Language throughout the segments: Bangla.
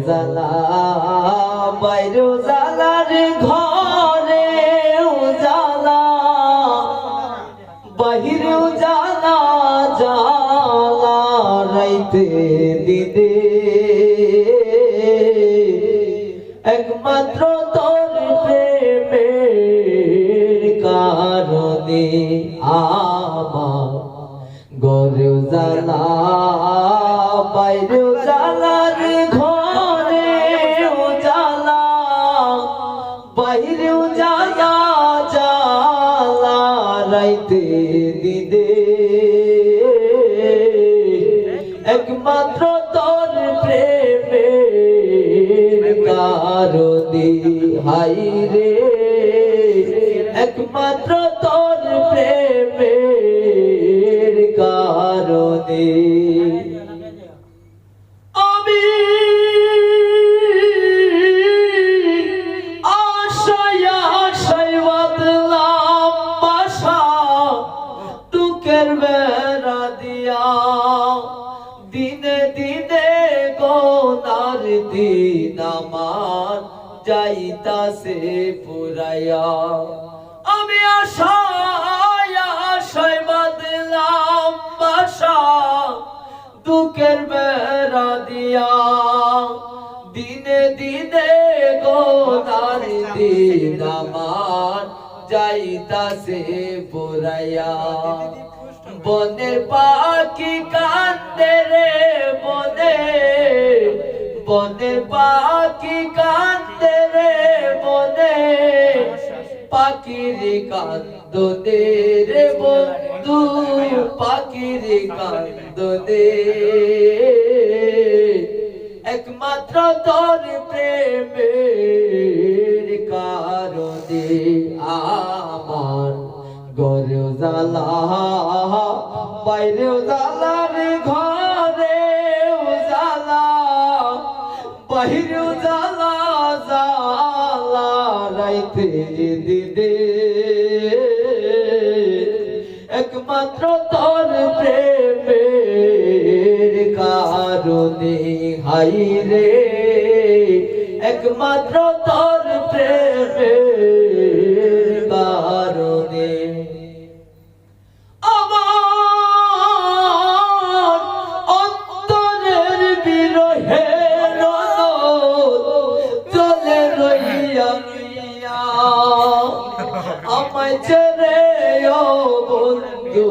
উজালা বাইরে উজালার ঘরে উজালা বাহিরে উজালা জালা রাইতে দিনে একমাত্র তোর প্রেমের কারণে আমার ঘরে উজালা বাইরে উজালার ঘরে উজালা বাইরে উজালা জালা রাইতে দিনে একমাত্র তোর প্রেমের কারণে হাই রে একমাত্র তোর প্রেমের কারণে আমি আশায় আশায় বাঁধলাম বাসা দুঃখের বেড়া দিয়া দিনে দিনে গোনার দিন আমার যাইতাছে পুরাইয়া আমি আশায় আশায় বাঁধলাম বাসা দুঃখের বেড়া দিয়া দিনে দিনে গোনার দিন আমার যাইতাছে পুরাইয়া বনের পাখি কান্দে রে বনে বনের পাখি কান্দে রে বনে পাখির কান্দনে রে বন্ধু পাখির কান্দনে একমাত্র তোর প্রেমের কারণে আমার ঘরে উজালা বাইরে উজালার ঘরে উজালা বাহিরে উজালা জালা রাইতে দিনে একমাত্র তোর প্রেমের কারণে হাই রে একমাত্র তোর প্রেমের কারণে আমার অন্তরের বিরহে চলে রইয়া আমায় ছেড়ে ও বন্ধু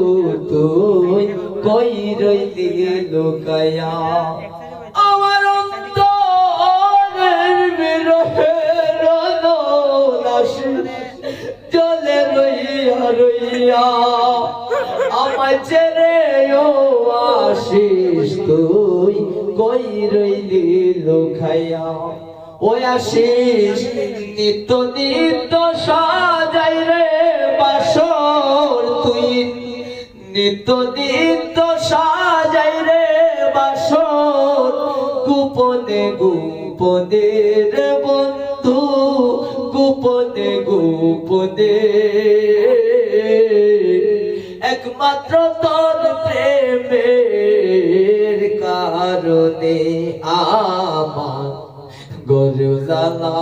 তুই কই রইলি লুকায়া আমার অন্তরের বিরহে চলে রইয়া রইয়া আমায় ছেড়ে ও আশিস তুই কই রইলি লুকায়া ওই আশিস নিত্য নিত্য সাজাই রে বাসর তুই নিত্য নিত্য সাজাই রে বাসর গোপনে গোপনে রে বন্ধু গোপনে গোপনে একমাত্র তোর প্রেমের কারণে আমার ঘরে উজালা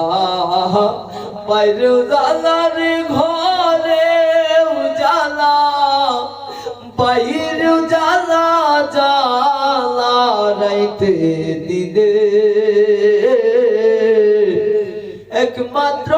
বাইরে উজালার ঘরে উজালা বাইরে উজালা জালা রাইতে দিনে একমাত্র